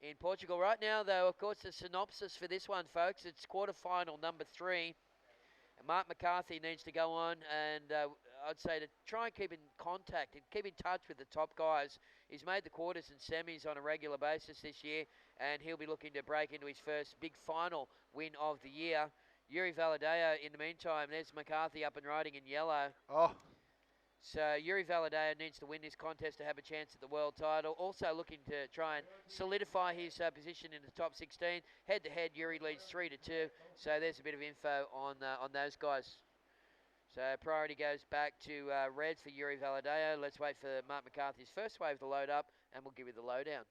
in Portugal. Right now, though, of course, the synopsis for this one, folks, it's quarterfinal number 3. Mark McCarthy needs to go on, and I'd say to try and keep in contact and keep in touch with the top guys. He's made the quarters and semis on a regular basis this year, and he'll be looking to break into his first big final win of the year. Uri Valadao, in the meantime, there's McCarthy up and riding in yellow. Oh, So Uri Valadao needs to win this contest to have a chance at the world title. Also looking to try and solidify his position in the top 16. Head-to-head, Uri leads 3-2. So there's a bit of info on those guys. So priority goes back to red for Uri Valadao. Let's wait for Mark McCarthy's first wave to load up, and we'll give you the lowdown.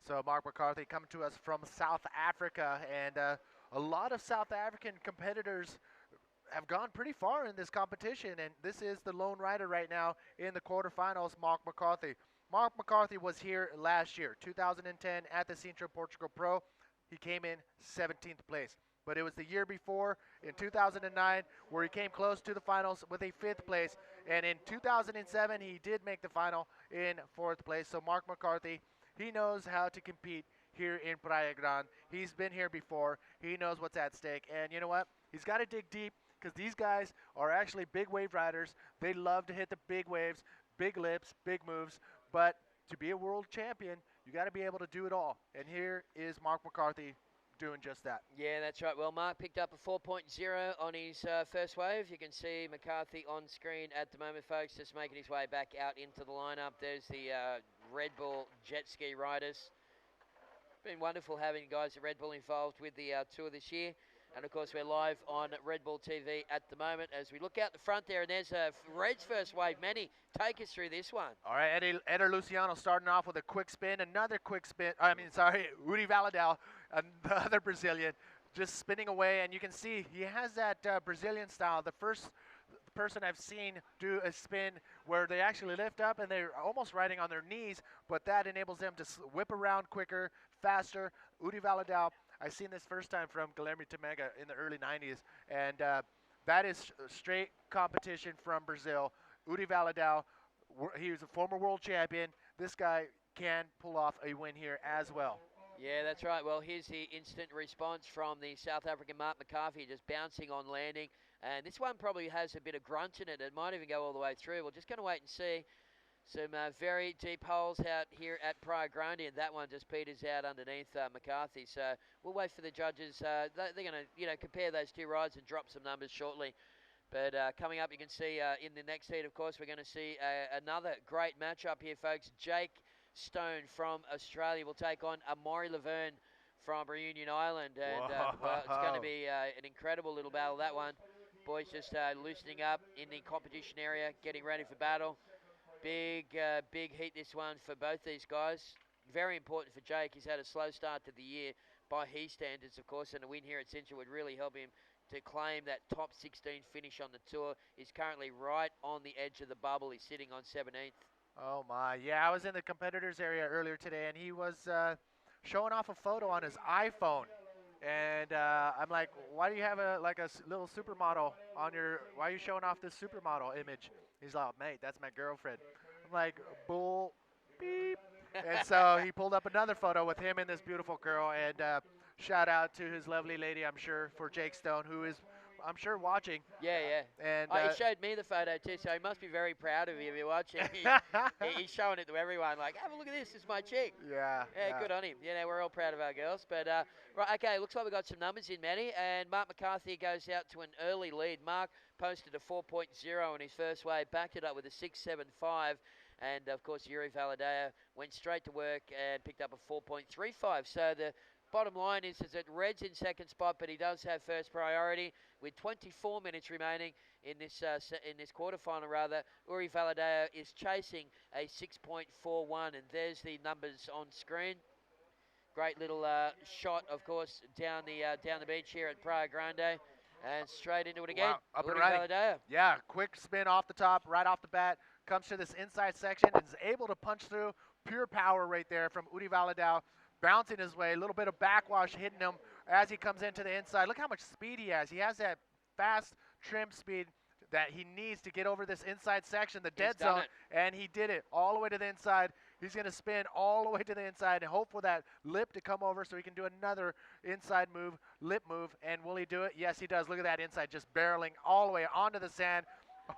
so Mark McCarthy coming to us from South Africa, and a lot of South African competitors have gone pretty far in this competition, and this is the lone rider right now in the quarterfinals, Mark McCarthy. Mark McCarthy was here last year, 2010, at the Sintra Portugal Pro. He came in 17th place. But it was the year before, in 2009, where he came close to the finals with a 5th place. And in 2007, he did make the final in 4th place. So Mark McCarthy, he knows how to compete here in Praia Grande. He's been here before. He knows what's at stake. And you know what? He's got to dig deep, because these guys are actually big wave riders. They love to hit the big waves, big lips, big moves. But to be a world champion, you got to be able to do it all. And here is Mark McCarthy doing just that. Yeah, that's right. Well, Mark picked up a 4.0 on his first wave. You can see McCarthy on screen at the moment, folks, just making his way back out into the lineup. There's the Red Bull jet ski riders. Been wonderful having guys at Red Bull involved with the tour this year. And, of course, we're live on Red Bull TV at the moment as we look out the front there. And there's Red's first wave. Manny, take us through this one. All right, Eder Luciano starting off with a quick spin. Another quick spin. Uri Valadao, another Brazilian, just spinning away. And you can see he has that Brazilian style. The first person I've seen do a spin where they actually lift up and they're almost riding on their knees, but that enables them to whip around quicker, faster. Uri Valadao, I've seen this first time from Guilherme Temega in the early 90s, and that is straight competition from Brazil. Uri Valadao, he was a former world champion. This guy can pull off a win here as well. Yeah, that's right. Well, here's the instant response from the South African Mark McCarthy, just bouncing on landing. And this one probably has a bit of grunt in it. It might even go all the way through. We're just going to wait and see. Some very deep holes out here at Praia Grande, and that one just peters out underneath McCarthy. So we'll wait for the judges. They're going to compare those two rides and drop some numbers shortly. But coming up, you can see in the next heat, of course, we're going to see another great matchup here, folks. Jake Stone from Australia will take on Amaury Laverne from Reunion Island. And well, it's going to be an incredible little battle, that one. Boys just loosening up in the competition area, getting ready for battle. Big heat this one for both these guys. Very important for Jake. He's had a slow start to the year by his standards, of course, and a win here at Sintra would really help him to claim that top 16 finish on the tour. He's currently right on the edge of the bubble. He's sitting on 17th. Oh my, yeah, I was in the competitors area earlier today, and he was showing off a photo on his iPhone. And I'm like, why do you have a little supermodel on your, why are you showing off this supermodel image? He's like, mate, that's my girlfriend. I'm like, bull, beep. And so he pulled up another photo with him and this beautiful girl. And shout out to his lovely lady, I'm sure, for Jake Stone, who is, I'm sure, watching. Yeah. And he showed me the photo too, so he must be very proud of you if you're watching. He's showing it to everyone, like, have a look at this, this is my chick. Yeah, good on him. We're all proud of our girls. But, right, okay, looks like we've got some numbers in, Manny. And Mark McCarthy goes out to an early lead. Mark posted a 4.0 on his first wave, backed it up with a 6.75. And, of course, Uri Valadao went straight to work and picked up a 4.35. So the bottom line is that Red's in second spot, but he does have first priority. With 24 minutes remaining in this quarterfinal, rather, Uri Valadao is chasing a 6.41, and there's the numbers on screen. Great little shot, of course, down the beach here at Praia Grande, and straight into it again. Wow, up Uri and running. Valadao. Yeah, quick spin off the top, right off the bat, comes to this inside section and is able to punch through. Pure power right there from Uri Valadao, bouncing his way, a little bit of backwash hitting him as he comes into the inside. Look how much speed he has. He has that fast trim speed that he needs to get over this inside section, the dead zone, and he did it all the way to the inside. He's going to spin all the way to the inside and hope for that lip to come over so he can do another inside move, lip move. And will he do it? Yes, he does. Look at that inside, just barreling all the way onto the sand.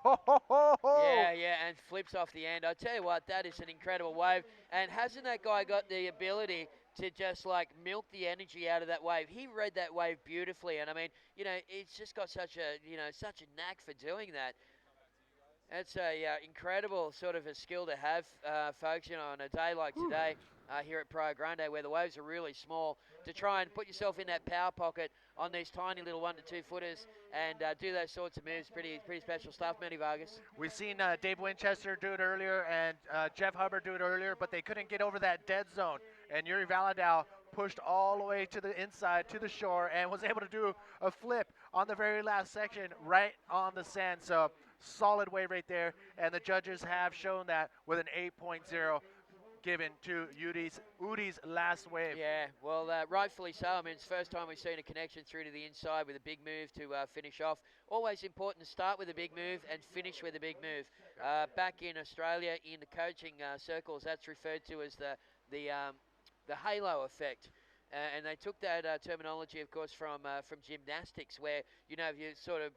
Ho, ho, ho, ho. Yeah, and flips off the end. I tell you what, that is an incredible wave. And hasn't that guy got the ability to just like milk the energy out of that wave? He read that wave beautifully, and I mean, it's just got such a knack for doing that. That's a incredible sort of a skill to have, folks. On a day like today here at Praia Grande, where the waves are really small, to try and put yourself in that power pocket on these tiny little 1 to 2 footers and do those sorts of moves. Pretty special stuff, Manny Vargas. We've seen Dave Winchester do it earlier and Jeff Hubbard do it earlier, but they couldn't get over that dead zone. And Uri Valadao pushed all the way to the inside, to the shore, and was able to do a flip on the very last section right on the sand. So solid wave right there, and the judges have shown that with an 8.0 given to Uri's last wave. Yeah, well, rightfully so. I mean, it's the first time we've seen a connection through to the inside with a big move to finish off. Always important to start with a big move and finish with a big move. Back in Australia, in the coaching circles, that's referred to as the halo effect. And they took that terminology, of course, from gymnastics, where, if you sort of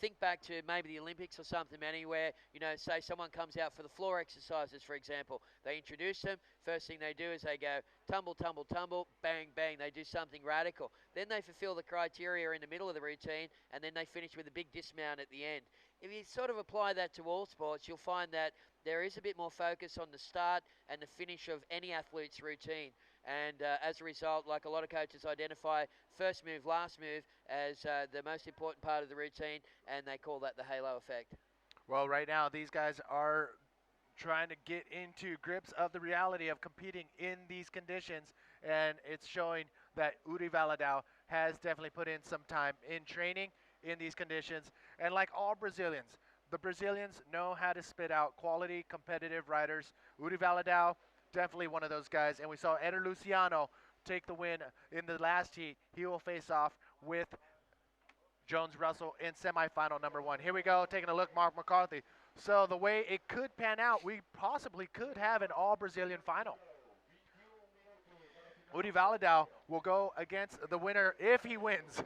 think back to maybe the Olympics or something, Manny, where, say someone comes out for the floor exercises, for example. They introduce them. First thing they do is they go tumble, tumble, tumble, bang, bang. They do something radical. Then they fulfill the criteria in the middle of the routine, and then they finish with a big dismount at the end. If you sort of apply that to all sports, you'll find that there is a bit more focus on the start and the finish of any athlete's routine. And as a result, like a lot of coaches identify first move, last move as the most important part of the routine, and they call that the halo effect. Well, right now, these guys are trying to get into grips of the reality of competing in these conditions, and it's showing that Uri Valadao has definitely put in some time in training in these conditions. And like all Brazilians, the Brazilians know how to spit out quality, competitive riders. Uri Valadao, definitely one of those guys. And we saw Eder Luciano take the win in the last heat. He will face off with Jones Russell in semifinal number 1. Here we go, taking a look, Mark McCarthy. So the way it could pan out, we possibly could have an all-Brazilian final. Uri Valadao will go against the winner if he wins.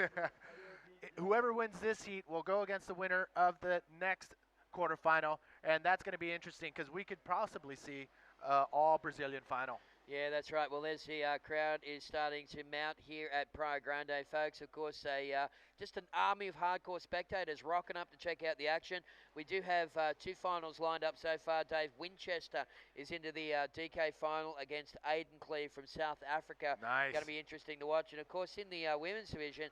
Whoever wins this heat will go against the winner of the next quarterfinal, and that's going to be interesting because we could possibly see all Brazilian final. Yeah, that's right. Well, there's the crowd is starting to mount here at Praia Grande, folks. Of course, just an army of hardcore spectators rocking up to check out the action. We do have 2 finals lined up so far. Dave Winchester is into the DK final against Aiden Cleve from South Africa. Nice. Going to be interesting to watch. And, of course, in the women's division,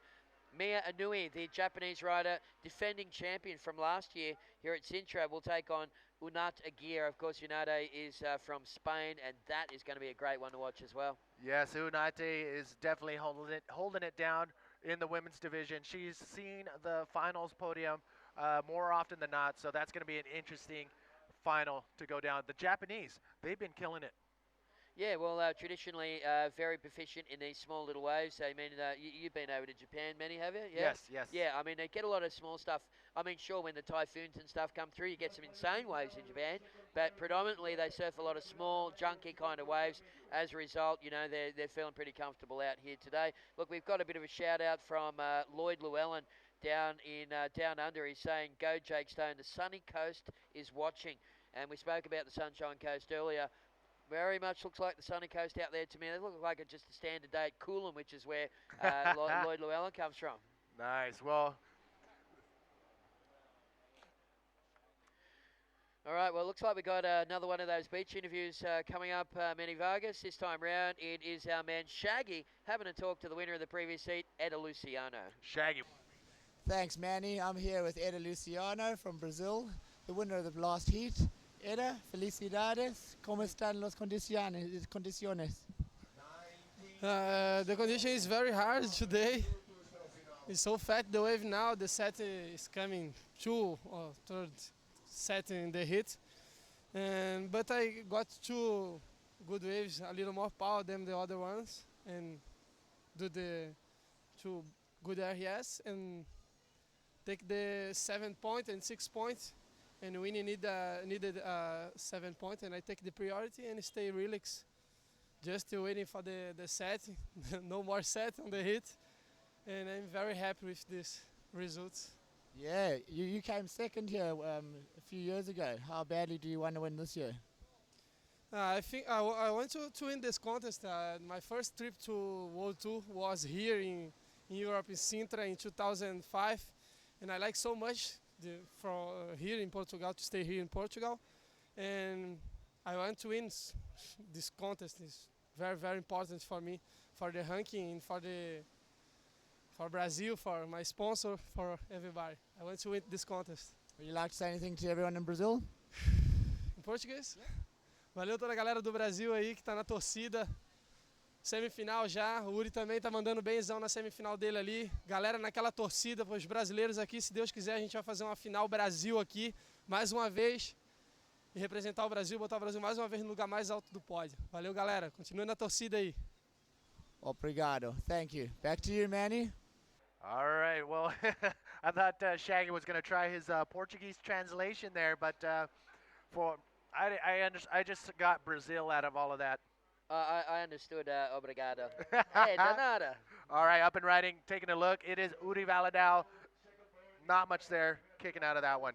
Mia Inui, the Japanese rider, defending champion from last year here at Sintra, will take on Unat Aguirre. Of course, Unate is from Spain, and that is going to be a great one to watch as well. Yes, Unate is definitely holding it down in the women's division. She's seen the finals podium more often than not, so that's going to be an interesting final to go down. The Japanese, they've been killing it. Yeah, well, traditionally very proficient in these small little waves. I mean, you've been over to Japan, many, have you? Yeah? Yes. Yeah, I mean, they get a lot of small stuff. I mean, sure, when the typhoons and stuff come through, you get some insane waves in Japan, but predominantly they surf a lot of small, junky kind of waves. As a result, they're feeling pretty comfortable out here today. Look, we've got a bit of a shout-out from Lloyd Llewellyn down down under. He's saying, "Go Jake Stone, the sunny coast is watching." And we spoke about the Sunshine Coast earlier. Very much looks like the sunny coast out there to me. It looks like it's just a standard day at Coolum, which is where Lloyd Llewellyn comes from. Nice. Well, all right, well, looks like we got another one of those beach interviews coming up, Manny Vargas. This time round, it is our man Shaggy having a talk to the winner of the previous heat, Eder Luciano. Shaggy. Thanks, Manny. I'm here with Eder Luciano from Brazil, the winner of the last heat. Eder, felicidades. ¿Cómo están las condiciones? The condition is very hard today. It's so fat the wave now. The set is coming 2 or 3rd set in the heat. But I got 2 good waves, a little more power than the other ones, and do the 2 good RS and take the 7 point and 6 points and winning needed 7 points, and I take the priority and stay relaxed, just waiting for the set, no more set on the hit, and I'm very happy with this results. Yeah, you came second here a few years ago. How badly do you want to win this year? I think I want to win this contest. My first trip to World Tour was here in Europe, in Sintra, in 2005, and I like so much from here in Portugal, to stay here in Portugal, and I want to win this contest. Is very, very important for me, for the ranking, for Brazil, for my sponsor, for everybody. I want to win this contest. Would you like to say anything to everyone in Brazil? Em português? Valeu toda a galera do Brasil aí que tá na torcida. Semifinal já, o Uri também tá mandando benzão na semifinal dele ali. Galera naquela torcida, os brasileiros aqui, se Deus quiser a gente vai fazer uma final Brasil aqui, mais uma vez. E representar o Brasil, botar o Brasil mais uma vez no lugar mais alto do pódio. Valeu, galera. Continue na torcida aí. Obrigado. Thank you. Back to you, Manny. All right. Well, I thought Shaggy was going to try his Portuguese translation there, but I just got Brazil out of all of that. I understood. Obrigado. Hey, de nada. All right, up and riding, taking a look. It is Uri Valadao. Not much there, kicking out of that one.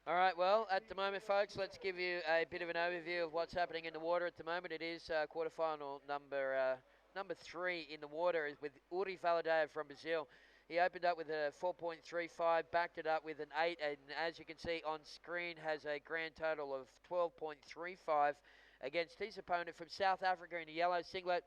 All right, well, at the moment, folks, let's give you a bit of an overview of what's happening in the water at the moment. It is quarterfinal number 3 in the water is with Uri Valadao from Brazil. He opened up with a 4.35, backed it up with an 8, and as you can see on screen, has a grand total of 12.35 against his opponent from South Africa in the yellow singlet.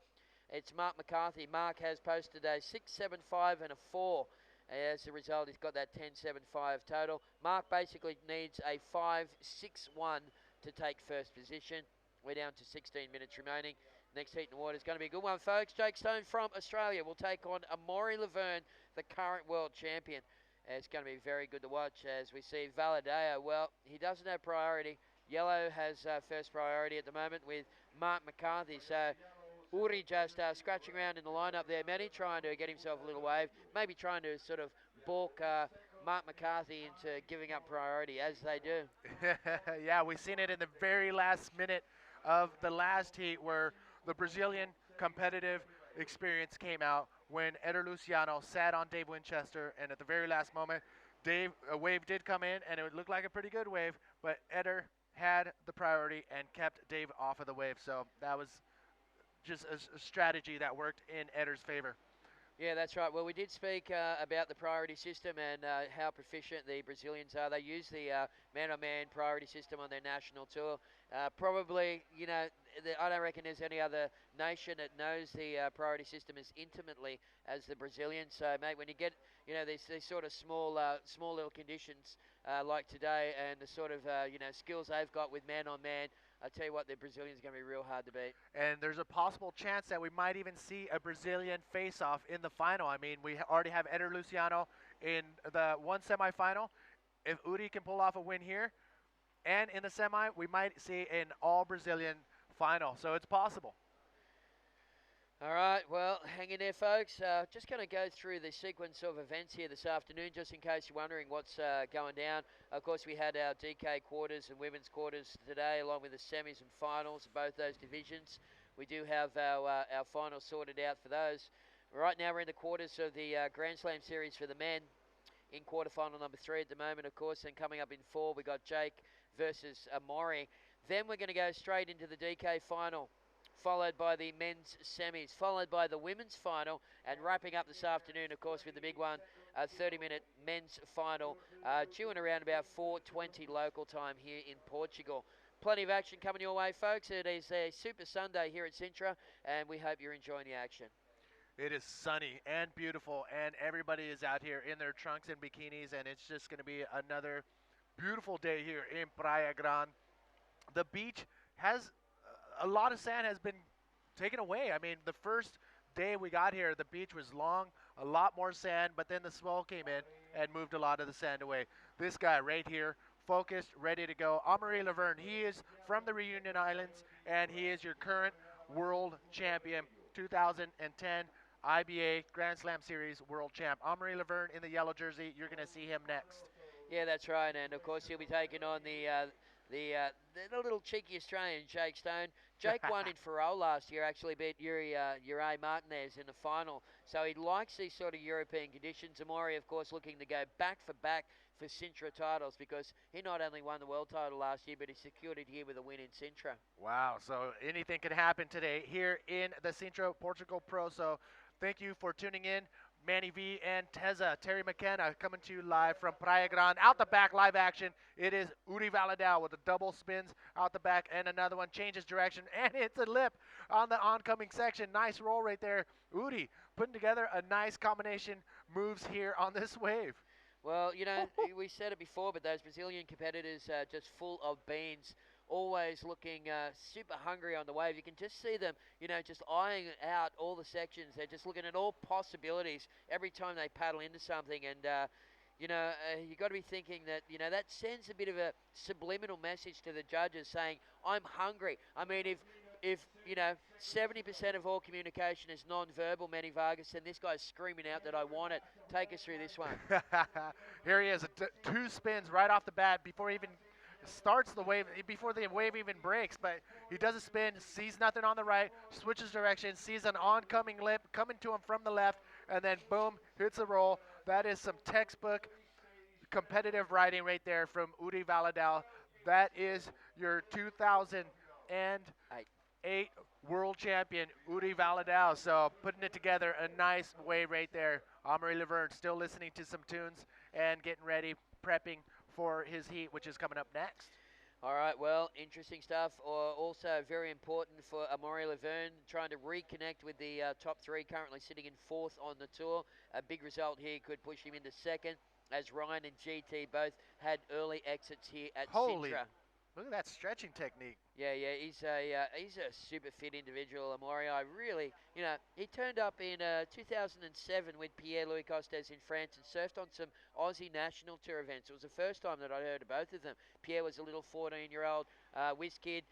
It's McCarthy. Mark has posted a 6.75 and a 4. As a result, he's got that 10.75 total. Mark basically needs a 5.61 to take first position. We're down to 16 minutes remaining. Next heat in the water is going to be a good one, folks. Jake Stone from Australia will take on Uri Laverne, the current world champion. It's going to be very good to watch as we see Valadao. Well, he doesn't have priority. Yellow has first priority at the moment with McCarthy. So Uri just scratching around in the lineup there. Manny trying to get himself a little wave. Maybe trying to sort of balk McCarthy into giving up priority, as they do. Yeah, we've seen it in the very last minute of the last heat where the Brazilian competitive experience came out when Eder Luciano sat on Dave Winchester, and at the very last moment, a wave did come in, and it looked like a pretty good wave, but Eder had the priority and kept Dave off of the wave, so that was just a strategy that worked in Eder's favor. Yeah, that's right. Well, we did speak about the priority system and how proficient the Brazilians are. They use the man-on-man priority system on their national tour. Probably, you know, I don't reckon there's any other nation that knows the priority system as intimately as the Brazilians. So, mate, when you get, you know, these sort of small little conditions like today and the sort of, you know, skills they've got with man-on-man, I tell you what, the Brazilians are going to be real hard to beat. And there's a possible chance that we might even see a Brazilian face-off in the final. I mean, we already have Eder Luciano in the one semifinal. If Uri can pull off a win here, and in the semi, we might see an all-Brazilian final. So it's possible. All right, well, hang in there, folks. Just going to go through the sequence of events here this afternoon, just in case you're wondering what's going down. Of course, we had our DK quarters and women's quarters today, along with the semis and finals of both those divisions. We do have our finals sorted out for those. Right now, we're in the quarters of the Grand Slam Series for the men, in quarterfinal number 3 at the moment, of course. And coming up in 4, we got Jake versus Amori. Then we're going to go straight into the DK final, followed by the men's semis, followed by the women's final, and wrapping up this afternoon, of course, with the big one, a 30-minute men's final, due in around about 4:20 local time here in Portugal. Plenty of action coming your way, folks. It is a Super Sunday here at Sintra, and we hope you're enjoying the action. It is sunny and beautiful, and everybody is out here in their trunks and bikinis, and it's just going to be another beautiful day here in Praia Grande. The beach has a lot of sand has been taken away. I mean, the first day we got here, the beach was long, a lot more sand, but then the swell came in and moved a lot of the sand away. This guy right here, focused, ready to go. Uri Laverne, he is from the Reunion Islands, and he is your current world champion, 2010 IBA Grand Slam Series world champ. Uri Laverne in the yellow jersey, you're going to see him next. Yeah, that's right. And of course, he'll be taking on the little cheeky Australian, Jake Stone. Jake won in Farol last year, actually beat Uri Martinez in the final. So he likes these sort of European conditions. Amori, of course, looking to go back for Sintra titles because he not only won the world title last year, but he secured it here with a win in Sintra. Wow, so anything can happen today here in the Sintra Portugal Pro. So thank you for tuning in. Manny V and Teza, Terry McKenna coming to you live from Praia Grande. Out the back, live action. It is Uri Valadao with the double spins out the back, and another one changes direction, and it's a lip on the oncoming section. Nice roll right there. Uri putting together a nice combination moves here on this wave. Well, we said it before, but those Brazilian competitors are just full of beans, always looking super hungry on the wave. You can just see them, just eyeing out all the sections. They're just looking at all possibilities every time they paddle into something. And, you got to be thinking that, that sends a bit of a subliminal message to the judges saying, I'm hungry. I mean, if 70% of all communication is non-verbal, Manny Vargas, and this guy's screaming out that I want it. Take us through this one. Here he is, two spins right off the bat before he even starts the wave, before the wave even breaks. But he does a spin, sees nothing on the right, switches direction, sees an oncoming lip coming to him from the left, and then boom, hits a roll. That is some textbook competitive riding right there from Uri Valadao. That is your 2008 world champion, Uri Valadao. So putting it together, a nice way right there. Amaury Laverne still listening to some tunes and getting ready, prepping for his heat, which is coming up next. All right, well, interesting stuff. Also very important for Amaury Laverne, trying to reconnect with the top three, currently sitting in fourth on the tour. A big result here could push him into second, as Ryan and GT both had early exits here at Sintra. Look at that stretching technique. Yeah, he's a super fit individual, Amaury. I really, he turned up in 2007 with Pierre-Louis Costes in France and surfed on some Aussie National Tour events. It was the first time that I heard of both of them. Pierre was a little 14-year-old whiz kid.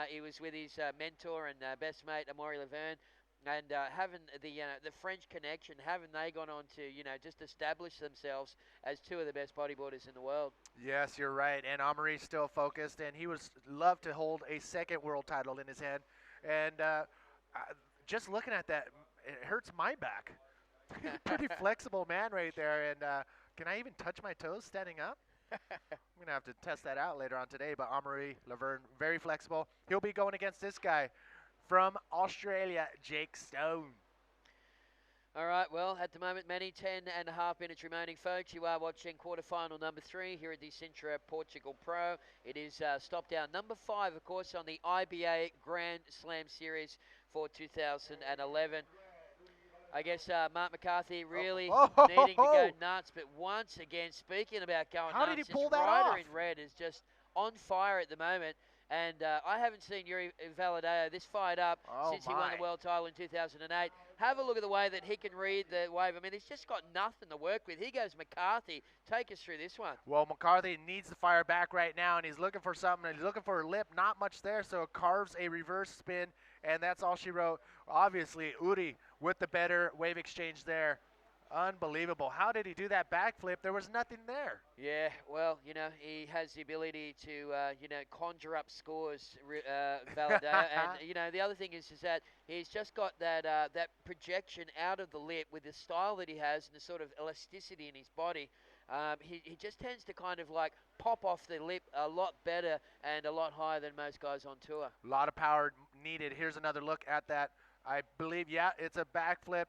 He was with his mentor and best mate, Amaury Laverne. And having the French connection, haven't they gone on to, just establish themselves as two of the best bodyboarders in the world? Yes, you're right. And Amaury's still focused, and he would love to hold a second world title in his hand. And just looking at that, it hurts my back. Pretty flexible man right there. And can I even touch my toes standing up? I'm going to have to test that out later on today. But Amaury Laverne, very flexible. He'll be going against this guy from Australia, Jake Stone. All right, well, at the moment, Manny, 10.5 minutes remaining, folks. You are watching quarterfinal number 3 here at the Sintra Portugal Pro. It is stop down number 5, of course, on the IBA Grand Slam Series for 2011. I guess Mark McCarthy really needing to go nuts, but once again, speaking about going nuts, how did he pull this that rider off? in red is just on fire at the moment. And I haven't seen Uri Valadao this fired up since he won the world title in 2008. Have a look at the way that he can read the wave. I mean, he's just got nothing to work with. Here goes McCarthy. Take us through this one. Well, McCarthy needs to fire back right now, and he's looking for something. He's looking for a lip. Not much there, so it carves a reverse spin, and that's all she wrote. Obviously, Uri with the better wave exchange there. Unbelievable. How did he do that backflip? There was nothing there. Yeah, well, he has the ability to, conjure up scores, Valadao. And, the other thing is that he's just got that that projection out of the lip with the style that he has and the sort of elasticity in his body. He just tends to kind of like pop off the lip a lot better and a lot higher than most guys on tour. A lot of power needed. Here's another look at that. I believe, yeah, it's a backflip.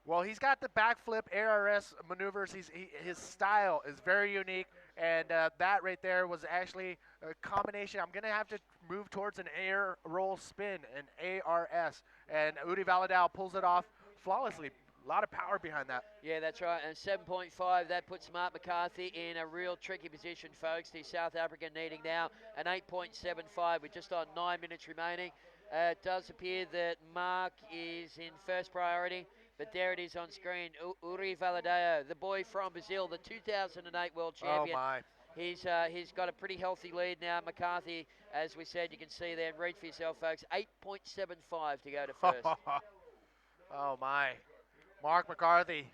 Well, he's got the backflip ARS maneuvers. His style is very unique, and that right there was actually a combination. I'm going to have to move towards an air roll spin, an ARS, and Uri Valadao pulls it off flawlessly. A lot of power behind that. Yeah, that's right, and 7.5, that puts Mark McCarthy in a real tricky position, folks. The South African needing now an 8.75 with just on 9 minutes remaining. It does appear that Mark is in first priority. But there it is on screen, Uri Valadao, the boy from Brazil, the 2008 world champion. Oh, my. He's got a pretty healthy lead now. McCarthy, as we said, you can see there, and read for yourself, folks, 8.75 to go to first. Oh, my. Mark McCarthy,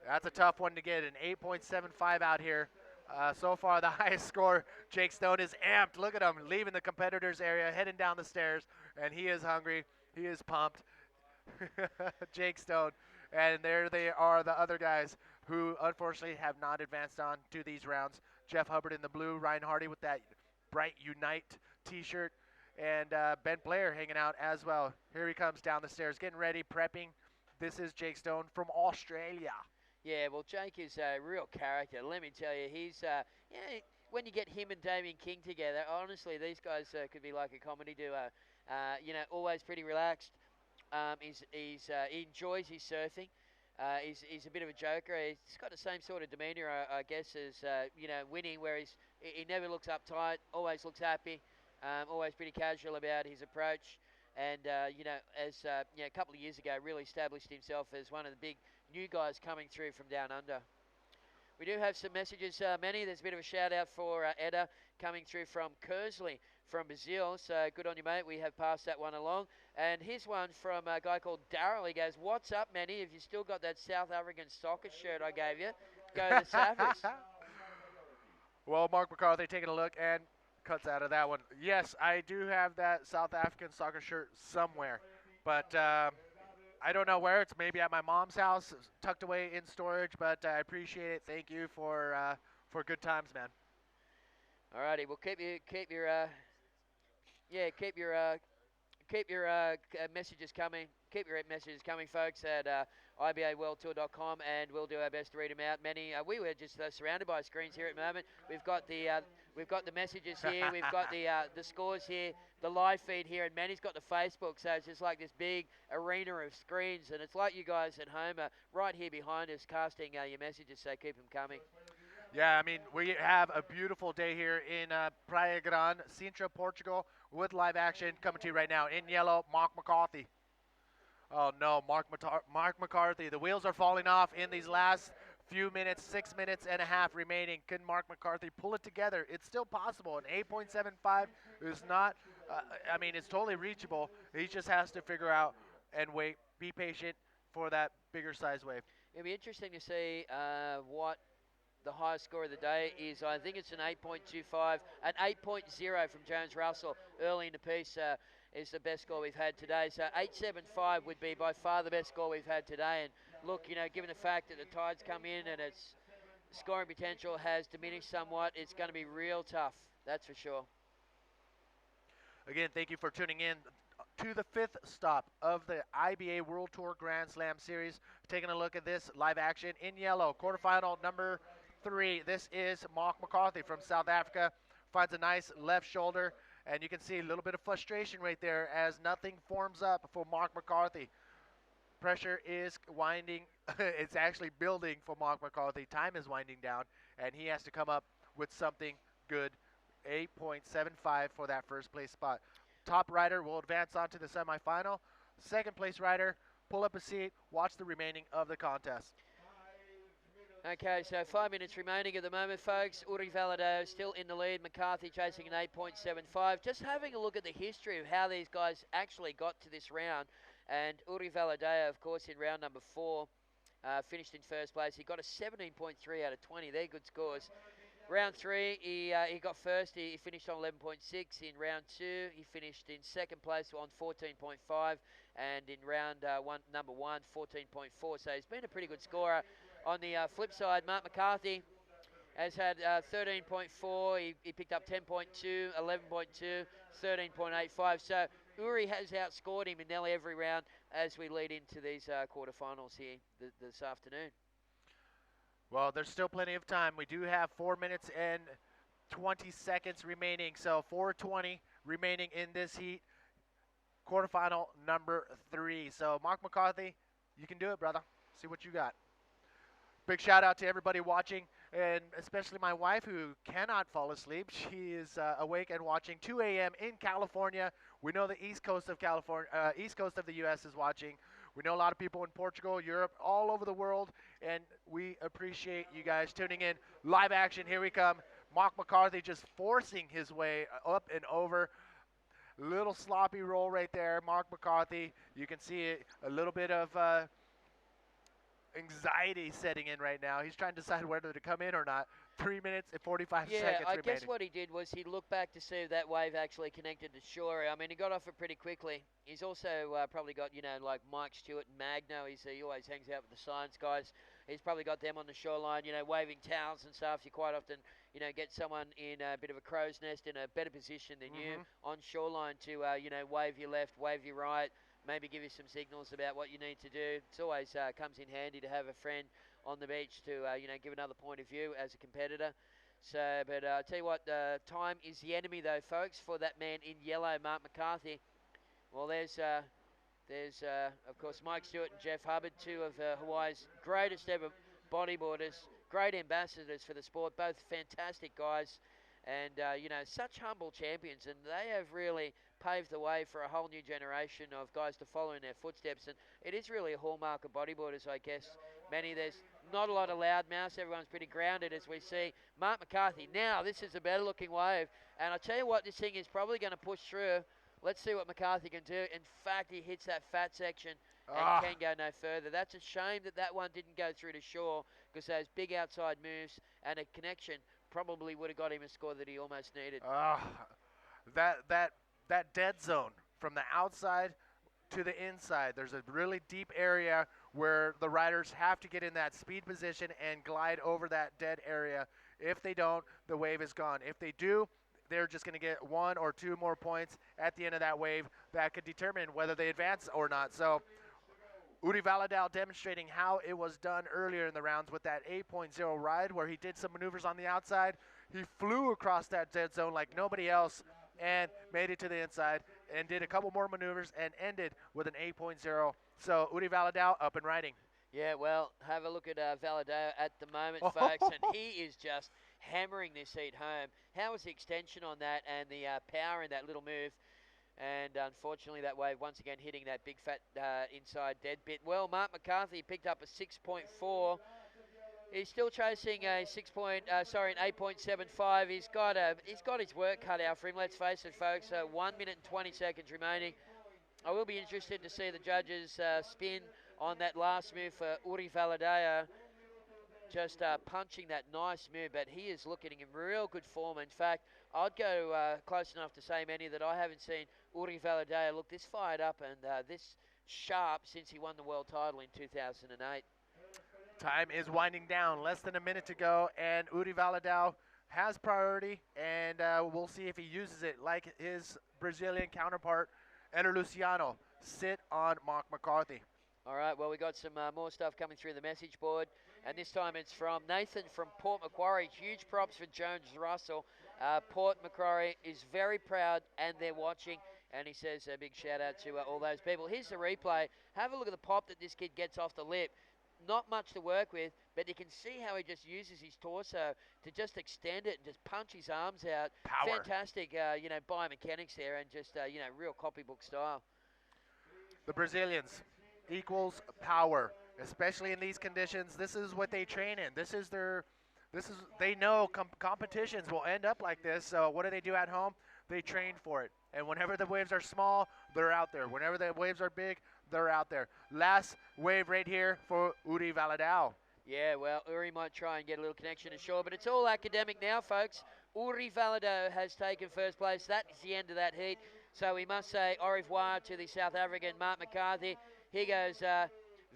that's a tough one to get, an 8.75 out here So far, the highest score, Jake Stone is amped. Look at him leaving the competitors area, heading down the stairs, and he is hungry. He is pumped. Jake Stone. And there they are, the other guys who unfortunately have not advanced on to these rounds. Jeff Hubbard in the blue, Ryan Hardy with that bright Unite t-shirt, and Ben Blair hanging out as well. Here he comes down the stairs, getting ready, prepping. This is Jake Stone from Australia. Yeah, well, Jake is a real character. Let me tell you, he's when you get him and Damien King together, honestly, these guys could be like a comedy duo. Always pretty relaxed. He enjoys his surfing. He's a bit of a joker. He's got the same sort of demeanour, I guess, as winning, where he never looks uptight, always looks happy, always pretty casual about his approach. And a couple of years ago, really established himself as one of the big new guys coming through from down under. We do have some messages, Manny. There's a bit of a shout out for Eda coming through from Kersley from Brazil. So good on you, mate. We have passed that one along. And here's one from a guy called Daryl. He goes, "What's up, Manny? If you still got that South African soccer shirt I gave you, go to Saffers." Well, Mark McCarthy taking a look and cuts out of that one. Yes, I do have that South African soccer shirt somewhere, but I don't know where. It's maybe at my mom's house, tucked away in storage, but I appreciate it. Thank you for good times, man. Alrighty, well keep your messages coming. Keep your messages coming, folks, at IBAWorldTour.com, and we'll do our best to read them out. We were just surrounded by screens here at the moment. We've got the messages here. We've got the scores here, the live feed here, and Manny's got the Facebook. So it's just like this big arena of screens, and it's like you guys at home are right here behind us casting your messages. So keep them coming. Yeah, I mean, we have a beautiful day here in Praia Grande, Sintra, Portugal, with live action coming to you right now. In yellow, Mark McCarthy. Oh, no, Mark McCarthy. The wheels are falling off in these last few minutes, 6 minutes and a half remaining. Can Mark McCarthy pull it together? It's still possible. An 8.75 is not, it's totally reachable. He just has to figure out and wait, be patient for that bigger size wave. It'll be interesting to see what the highest score of the day is. I think it's an 8.25, an 8.0 from Jones Russell early in the piece is the best score we've had today. So 8.75 would be by far the best score we've had today. And look, given the fact that the tides come in and its scoring potential has diminished somewhat, it's going to be real tough. That's for sure. Again, thank you for tuning in to the fifth stop of the IBA World Tour Grand Slam Series. Taking a look at this live action in yellow, quarterfinal number 3. This is Mark McCarthy from South Africa. Finds a nice left shoulder, and you can see a little bit of frustration right there as nothing forms up for Mark McCarthy. Pressure is winding. It's actually building for Mark McCarthy. Time is winding down, and he has to come up with something good. 8.75 for that first place spot. Top rider will advance on to the semifinal. Second place rider, pull up a seat, watch the remaining of the contest. Okay, so 5 minutes remaining at the moment, folks. Uri Valadao still in the lead. McCarthy chasing an 8.75. Just having a look at the history of how these guys actually got to this round. And Uri Valadao, of course, in round number 4, finished in first place. He got a 17.3 out of 20. They're good scores. Round 3, he got first. He finished on 11.6. In round 2, he finished in second place on 14.5. And in round number 1, 14.4. So he's been a pretty good scorer. On the flip side, Mark McCarthy has had 13.4. He picked up 10.2, 11.2, 13.85. So Uri has outscored him in nearly every round as we lead into these quarterfinals here this afternoon. Well, there's still plenty of time. We do have 4 minutes and 20 seconds remaining. So 4:20 remaining in this heat. Quarterfinal number 3. So Mark McCarthy, you can do it, brother. See what you got. Big shout out to everybody watching, and especially my wife who cannot fall asleep. She is awake and watching. 2 a.m. in California. We know the east coast of California, east coast of the U.S. is watching. We know a lot of people in Portugal, Europe, all over the world, and we appreciate you guys tuning in. Live action, here we come. Mark McCarthy just forcing his way up and over. Little sloppy roll right there. Mark McCarthy, you can see it, a little bit of anxiety setting in right now. He's trying to decide whether to come in or not. 3 minutes and 45 Yeah, seconds I remaining. guess what he did was he looked back to see if that wave actually connected to shore. I mean, he got off it pretty quickly. He's also probably got, like Mike Stewart and Magno. He always hangs out with the science guys. He's probably got them on the shoreline, waving towels and stuff. You quite often, get someone in a bit of a crow's nest in a better position than you on shoreline to, wave your left, wave your right, maybe give you some signals about what you need to do. It's always comes in handy to have a friend on the beach to, give another point of view as a competitor. So, but I tell you what, time is the enemy, though, folks, for that man in yellow, Mark McCarthy. Well, there's of course, Mike Stewart and Jeff Hubbard, two of Hawaii's greatest ever bodyboarders, great ambassadors for the sport, both fantastic guys, and, such humble champions, and they have really paved the way for a whole new generation of guys to follow in their footsteps, and it is really a hallmark of bodyboarders, I guess. There's not a lot of loudmouths. Everyone's pretty grounded, as we see. Mark McCarthy, now this is a better looking wave. And I tell you what, this thing is probably going to push through. Let's see what McCarthy can do. In fact, he hits that fat section and can go no further. That's a shame that one didn't go through to shore, because those big outside moves and a connection probably would have got him a score that he almost needed. That dead zone from the outside to the inside. There's a really deep area where the riders have to get in that speed position and glide over that dead area. If they don't, the wave is gone. If they do, they're just going to get 1 or 2 more points at the end of that wave that could determine whether they advance or not. So Uri Valadao demonstrating how it was done earlier in the rounds with that 8.0 ride, where he did some maneuvers on the outside. He flew across that dead zone like nobody else and made it to the inside and did a couple more maneuvers and ended with an 8.0. So Uri Valadao up and riding. Yeah, well, have a look at Valadao at the moment, folks, and he is just hammering this heat home. How was the extension on that and the power in that little move? And unfortunately, that wave once again hitting that big fat inside dead bit. Well, Mark McCarthy picked up a 6.4. He's still chasing a an 8.75. He's got his work cut out for him. Let's face it, folks. 1 minute and 20 seconds remaining. I will be interested to see the judges spin on that last move for Uri Valadao. Just punching that nice move, but he is looking in real good form. In fact, I'd go close enough to say, Manny, that I haven't seen Uri Valadao look this fired up and this sharp since he won the world title in 2008. Time is winding down. Less than a minute to go, and Uri Valadao has priority, and we'll see if he uses it like his Brazilian counterpart, Eder Luciano. Sit on Mark McCarthy. All right, well, we got some more stuff coming through the message board, and this time it's from Nathan from Port Macquarie. Huge props for Jones Russell. Port Macquarie is very proud, and they're watching, and he says a big shout-out to all those people. Here's the replay. Have a look at the pop that this kid gets off the lip. Not much to work with, but you can see how he just uses his torso to just extend it and just punch his arms out. Power. Fantastic, biomechanics there, and just, real copybook style. The Brazilians equals power, especially in these conditions. This is what they train in. They know competitions will end up like this. So what do they do at home? They train for it. And whenever the waves are small, they're out there. Whenever the waves are big, they're out there. Last wave right here for Uri Valadao. Yeah, well, Uri might try and get a little connection to shore, but it's all academic now, folks. Uri Valadao has taken first place. That is the end of that heat. So we must say au revoir to the South African Mark McCarthy. Here goes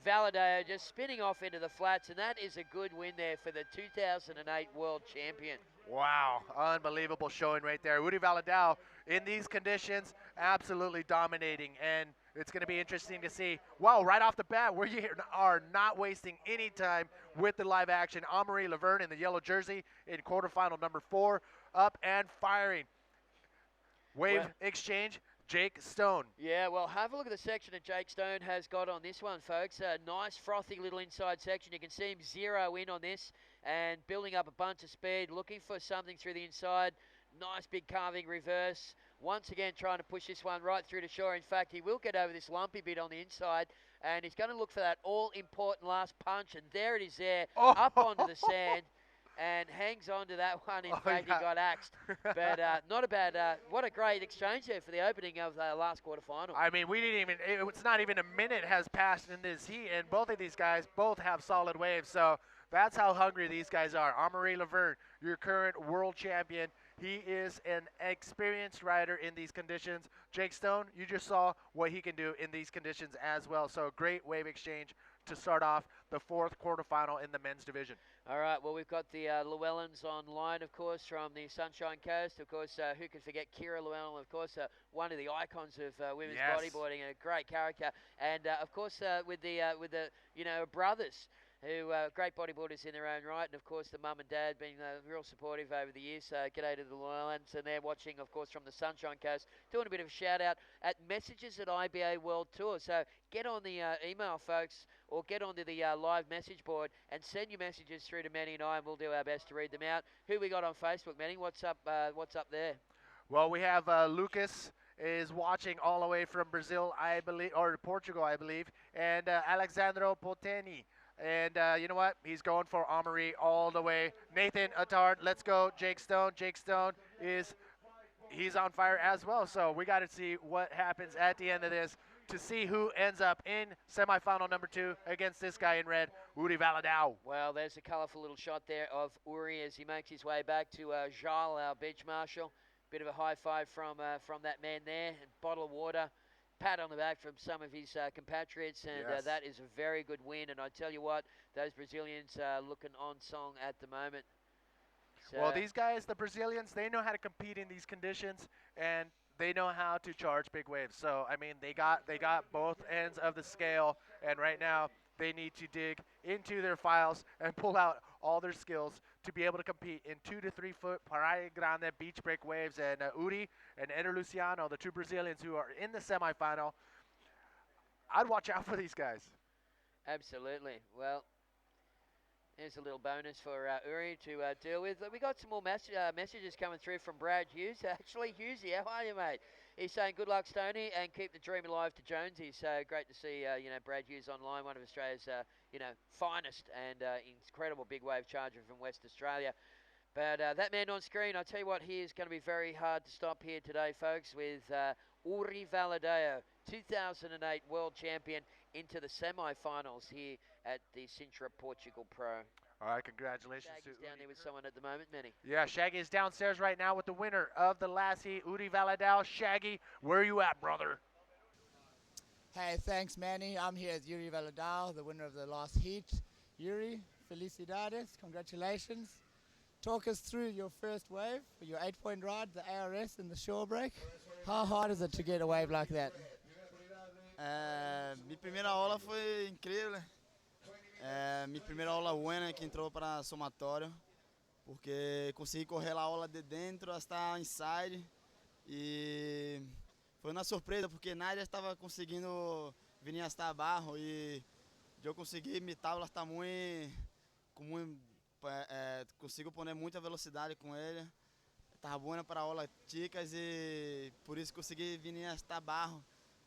Valadao just spinning off into the flats, and that is a good win there for the 2008 world champion. Wow, unbelievable showing right there. Uri Valadao in these conditions, absolutely dominating, and it's going to be interesting to see. Wow, right off the bat, we are not wasting any time with the live action. Amaury Laverne in the yellow jersey in quarterfinal number 4, up and firing. Wave exchange, Jake Stone. Yeah, well, have a look at the section that Jake Stone has got on this one, folks. A nice, frothy little inside section. You can see him zero in on this and building up a bunch of speed, looking for something through the inside. Nice big carving reverse. Once again, trying to push this one right through to shore. In fact, he will get over this lumpy bit on the inside, and he's going to look for that all-important last punch, and there it is there, up onto the sand. and hangs on to that one. In Oh, fact, yeah. he got axed. But not a bad, what a great exchange there for the opening of the last quarterfinal. I mean, we didn't even, it's not even a minute has passed in this heat, and both of these guys both have solid waves. So that's how hungry these guys are. Amaury Laverne, your current world champion. He is an experienced rider in these conditions. Jake Stone, you just saw what he can do in these conditions as well. So great wave exchange to start off the fourth quarterfinal in the men's division. All right, well, we've got the Llewellyns online, of course, from the Sunshine Coast. Of course, who can forget Kira Llewellyn, of course, one of the icons of women's Yes. bodyboarding, and a great character. And, of course, with the brothers, who great bodyboarders in their own right. And, of course, the mum and dad being real supportive over the years. So g'day to the Llewellyns. And they're watching, of course, from the Sunshine Coast. Doing a bit of a shout-out at Messages at IBA World Tour. So get on the email, folks, or get onto the live message board and send your messages through to Manny and I, and we'll do our best to read them out. Who we got on Facebook, Manny? What's up there? Well, we have Lucas is watching all the way from Brazil, I believe, or Portugal, I believe, and Alexandro Poteni. And you know what? He's going for Amaury all the way. Nathan Attard, let's go. Jake Stone. Jake Stone he's on fire as well. So we got to see what happens at the end of this to see who ends up in semifinal number 2 against this guy in red, Uri Valadao. Well, there's a colourful little shot there of Uri as he makes his way back to Jal, our beach marshal. Bit of a high five from that man there. A bottle of water. Pat on the back from some of his compatriots, and Yes. that is a very good win. And I tell you what, those Brazilians are looking on song at the moment. So Well, these guys, the Brazilians, they know how to compete in these conditions, and they know how to charge big waves. So I mean, they got both ends of the scale, and right now they need to dig into their files and pull out all their skills to be able to compete in 2 to 3 foot Praia Grande beach break waves. And Uri and Eder Luciano, the two Brazilians who are in the semifinal, I'd watch out for these guys. absolutely. Well, there's a little bonus for Uri to deal with. We got some more messages coming through from Brad Hughes. Actually, Hughesy, how are you, mate? He's saying good luck, Stoney, and keep the dream alive to Jonesy. So great to see, Brad Hughes online, one of Australia's, finest and incredible big wave charger from West Australia. But that man on screen, I tell you what, he is going to be very hard to stop here today, folks, with Uri Valadao, 2008 world champion, into the semi-finals here at the Sintra Portugal Pro. All right, congratulations Shaggy's to down there with someone at the moment, Manny. Yeah, Shaggy is downstairs right now with the winner of the last heat, Uri Valadao. Shaggy, where are you at, brother? Hey, thanks, Manny. I'm here with Uri Valadao, the winner of the last heat. Uri, felicidades, congratulations. Talk us through your first wave, your 8-point ride, the ARS and the shore break. How hard is it to get a wave like that? Minha primeira aula foi incrível. Minha primeira aula buena que entrou para somatório, porque consegui correr a aula de dentro hasta inside e foi uma surpresa porque nadie estava conseguindo vir hasta abaixo e eu consegui minha tabla está consigo poner muita velocidade com ele. Estava boa para aula chicas e por isso consegui vir hasta abaixo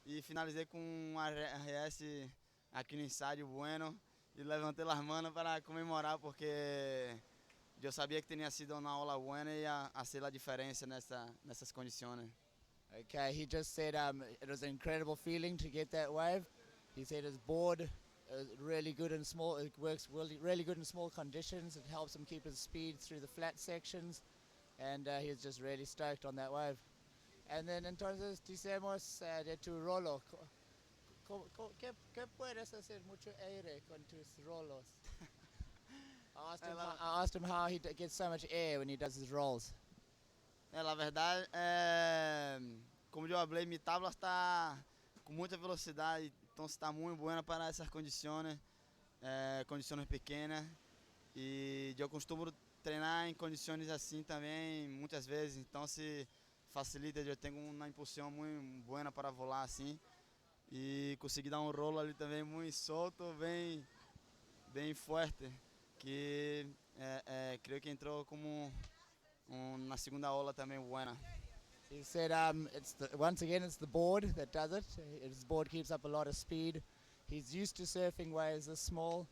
e finalizei com um RS aqui no inside bueno. E levantei as manos para comemorar porque eu sabia que tinha sido uma aula boa e ia ser a diferença nessas condições. Okay, he just said it was an incredible feeling to get that wave. He said his board is really good in small, it works really good in small conditions. It helps him keep his speed through the flat sections, and he was just really stoked on that wave. And then entonces decimos de tu rolo. ¿Qué puedes hacer mucho aire con tus rolos? I asked him how he gets so much air when he does his rolls. Na verdade, como eu falei, minha tabla está com muita velocidade, então está muito boa para essas condições, condições pequenas. E eu costumo treinar em condições assim também, muitas vezes, então se facilita, eu tenho uma impulsão muito boa para voar assim. E consegui dar rolo ali também muito solto, bem forte, que creio que entrou como na segunda aula também buena. He said once again it's the board that does it. His board keeps up a lot of speed. He's used to surfing waves this small,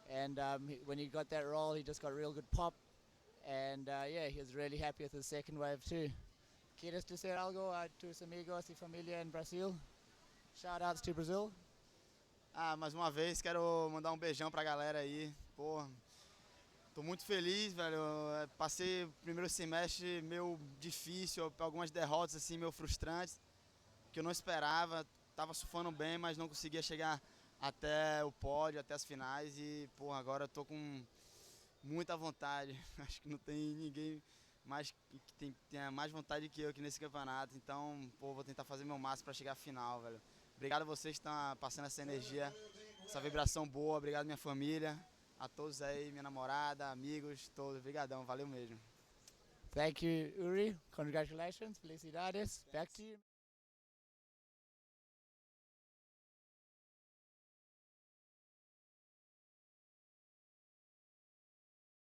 and when he got that roll he just got real good pop, And yeah, he was really happy with the second wave too. ¿Quieres decir algo a tus amigos y familia en Brasil? Shout outs to Brazil. Mais uma vez quero mandar um beijão pra galera aí. Pô, tô muito feliz, velho. Passei o primeiro semestre meio difícil, algumas derrotas assim meio frustrantes, que eu não esperava. Tava surfando bem, mas não conseguia chegar até o pódio, até as finais e, pô, agora eu tô com muita vontade. Acho que não tem ninguém mais que tenha mais vontade que eu aqui nesse campeonato. Então, pô, vou tentar fazer meu máximo para chegar à final, velho. Obrigado a vocês que estão passando essa energia, essa vibração boa. Obrigado minha família, a todos aí, minha namorada, amigos, todos. Obrigadão, valeu mesmo. Thank you, Uri. Congratulations. Felicidades. Back to you.